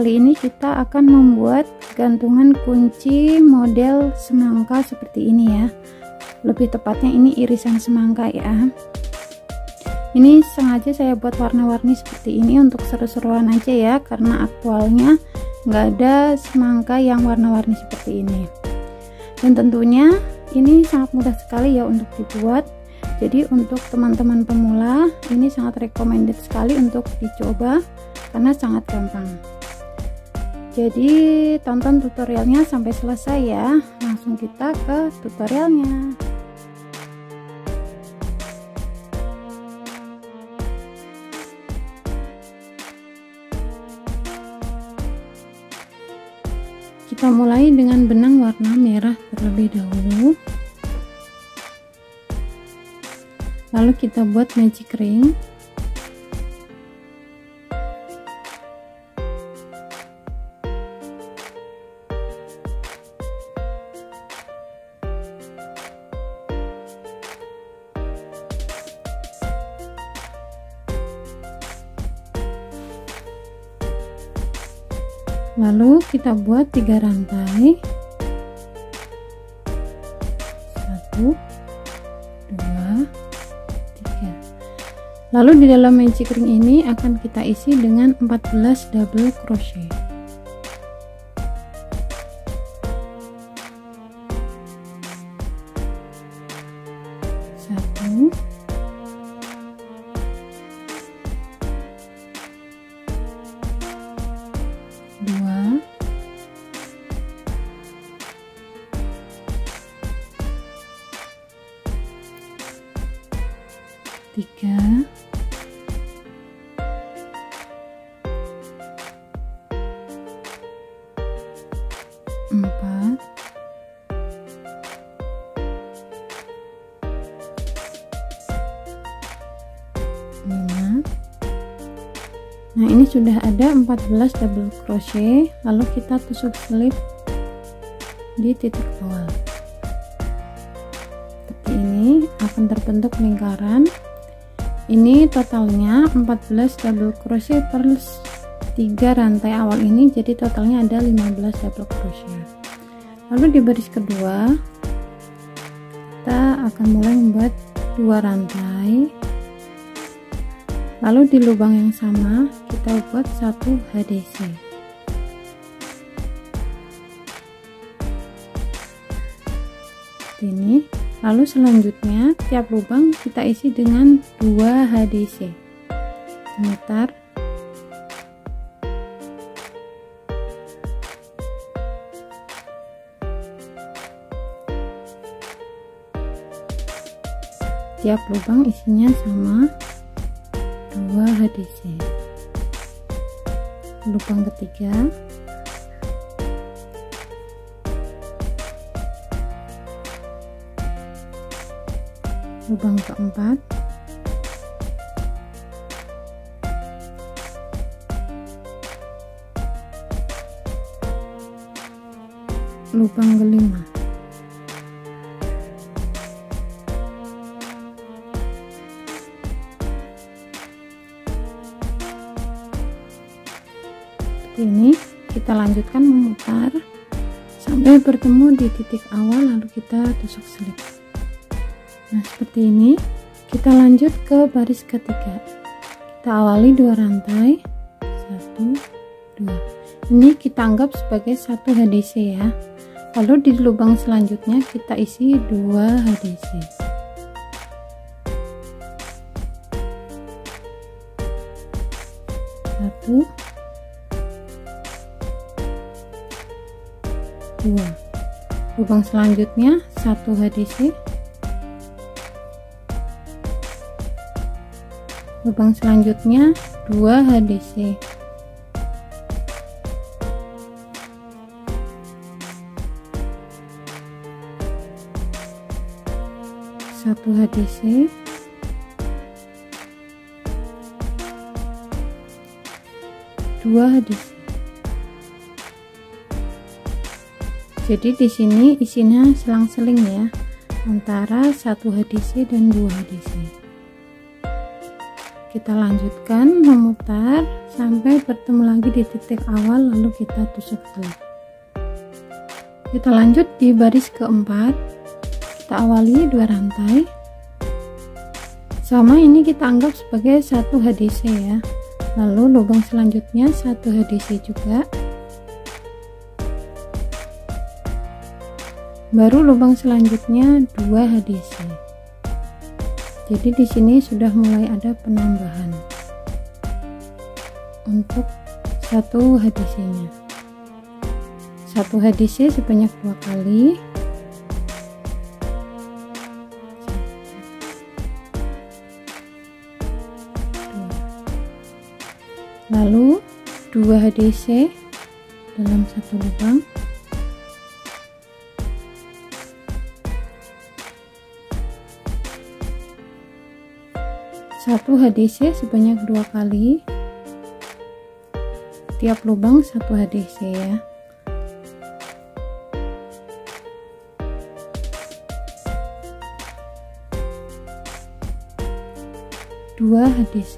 kali ini kita akan membuat gantungan kunci model semangka seperti ini ya. Lebih tepatnya ini irisan semangka ya. Ini sengaja saya buat warna-warni seperti ini untuk seru-seruan aja ya, karena aktualnya nggak ada semangka yang warna-warni seperti ini. Dan tentunya ini sangat mudah sekali ya untuk dibuat. Jadi untuk teman-teman pemula ini sangat recommended sekali untuk dicoba karena sangat gampang. Jadi tonton tutorialnya sampai selesai ya. Langsung kita ke tutorialnya. Kita mulai dengan benang warna merah terlebih dahulu. Lalu kita buat magic ring. Lalu kita buat 3 rantai. 1 2 3. Lalu di dalam magic ring ini akan kita isi dengan 14 double crochet. Satu, dua, tiga, 4, 5. Nah, ini sudah ada 14 double crochet. Lalu kita tusuk selip di titik awal. Seperti ini akan terbentuk lingkaran. Ini totalnya 14 double crochet per 3 rantai awal ini, jadi totalnya ada 15 double crochet. Lalu di baris kedua kita akan mulai membuat 2 rantai. Lalu di lubang yang sama kita buat 1 HDC. Seperti ini. Lalu selanjutnya tiap lubang kita isi dengan 2 HDC. Mutar. Tiap lubang isinya sama 2 HDC. Lubang ketiga, lubang keempat, lubang kelima. Ini kita lanjutkan memutar sampai bertemu di titik awal, lalu kita tusuk selip. Nah, seperti ini. Kita lanjut ke baris ketiga. Kita awali 2 rantai. 1 2. Ini kita anggap sebagai 1 HDC ya. Lalu di lubang selanjutnya kita isi 2 HDC. Satu, 2. Lubang selanjutnya 1 HDC. Lubang selanjutnya 2 HDC. Satu HDC. 2 HDC. Jadi di sini isinya selang-seling ya, antara 1 HDC dan 2 HDC. kita lanjutkan memutar sampai bertemu lagi di titik awal, lalu kita tusuk selip. Kita lanjut di baris keempat, kita awali 2 rantai sama, ini kita anggap sebagai 1 HDC ya. Lalu lubang selanjutnya 1 HDC juga, baru lubang selanjutnya 2 HDC. Jadi di sini sudah mulai ada penambahan untuk 1 HDC nya. 1 HDC sebanyak 2 kali, lalu 2 HDC dalam 1 lubang, satu HDC sebanyak 2 kali, tiap lubang 1 HDC ya. Dua HDC.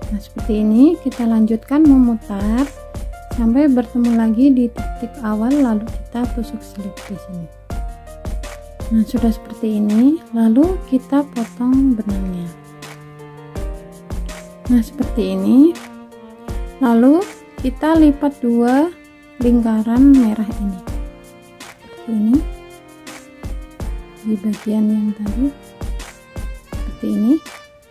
Nah, seperti ini kita lanjutkan memutar sampai bertemu lagi di titik awal, lalu kita tusuk selip di sini. Nah, sudah seperti ini, lalu kita potong benangnya. Nah, seperti ini. Lalu kita lipat 2 lingkaran merah ini. Seperti ini. Di bagian yang tadi. Seperti ini.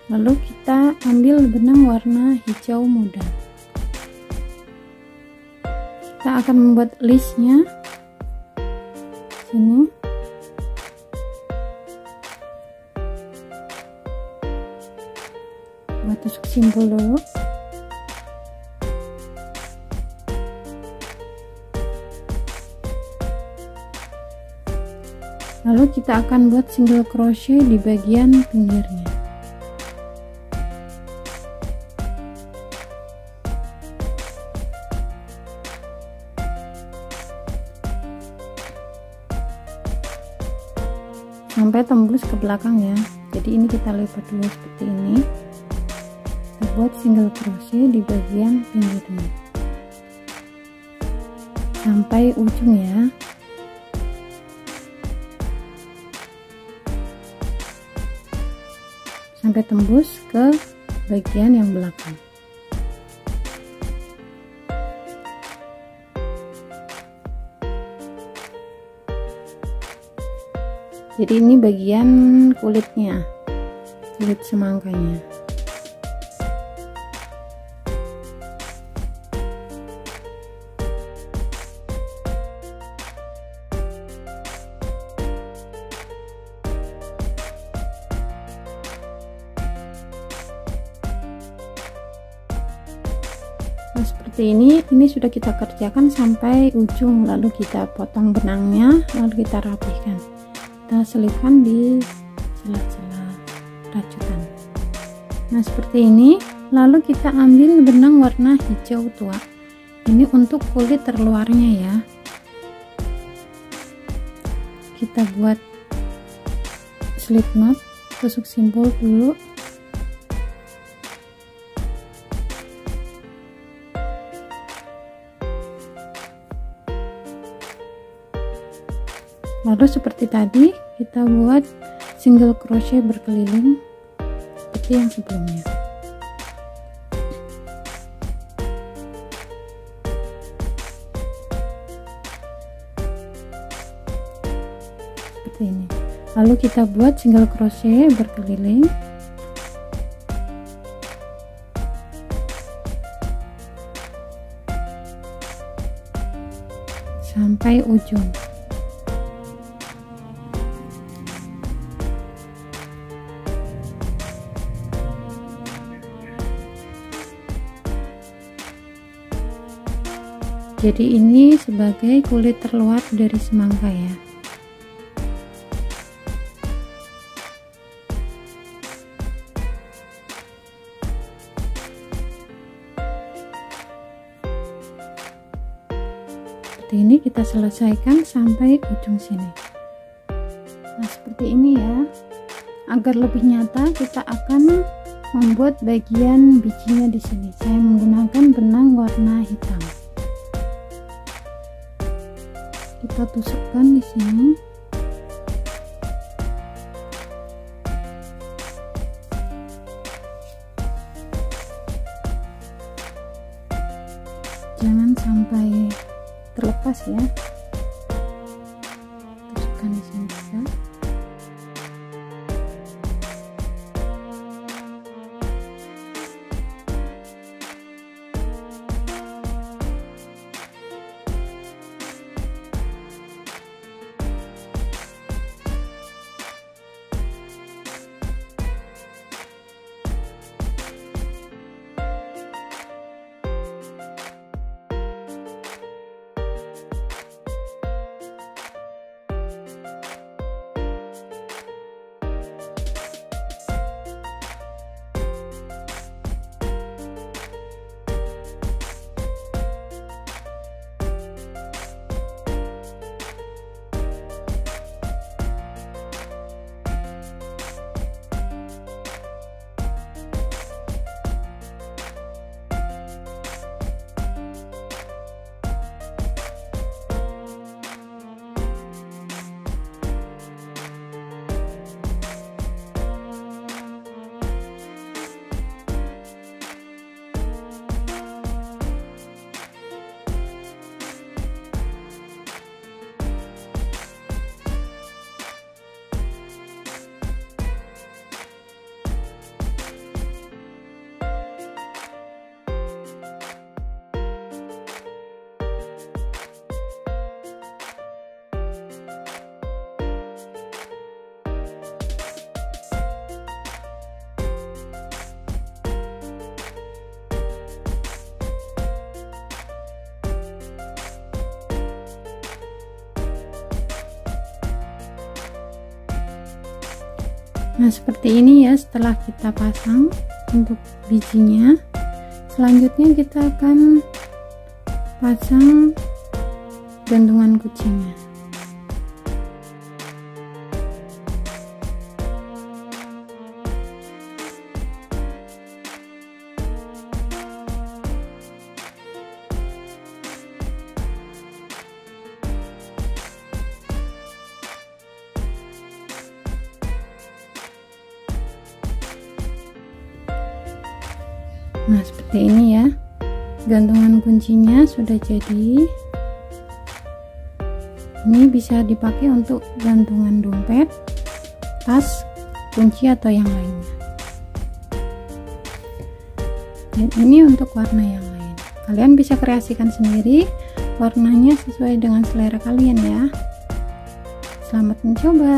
Lalu kita ambil benang warna hijau muda. Kita akan membuat listnya sini. Buat tusuk simpul dulu. Lalu kita akan buat single crochet di bagian pinggirnya. Sampai tembus ke belakang ya. Jadi ini kita lipat dulu seperti ini. Kita buat single crochet di bagian pinggirnya sampai ujung ya. Sampai tembus ke bagian yang belakang. Jadi ini bagian kulitnya, kulit semangkanya. Nah, seperti ini sudah kita kerjakan sampai ujung, lalu kita potong benangnya, lalu kita rapihkan. Kita selipkan di sela-sela rajutan. Nah, seperti ini. Lalu kita ambil benang warna hijau tua. Ini untuk kulit terluarnya ya. Kita buat slip knot, tusuk simpul dulu. Lalu seperti tadi kita buat single crochet berkeliling seperti yang sebelumnya. Seperti ini. Lalu kita buat single crochet berkeliling sampai ujung. Jadi ini sebagai kulit terluar dari semangka ya. seperti ini, kita selesaikan sampai ujung sini. Nah seperti ini ya. Agar lebih nyata, kita akan membuat bagian bijinya di sini. Saya menggunakan benang warna hitam. Kita tusukkan di sini. Jangan sampai terlepas ya. Tusukkan di sini juga. Nah seperti ini ya, setelah kita pasang untuk bijinya, selanjutnya kita akan pasang gantungan kucingnya. Nah seperti ini ya, gantungan kuncinya sudah jadi. Ini bisa dipakai untuk gantungan dompet, tas, kunci atau yang lainnya. Dan ini untuk warna yang lain, kalian bisa kreasikan sendiri warnanya sesuai dengan selera kalian ya. Selamat mencoba.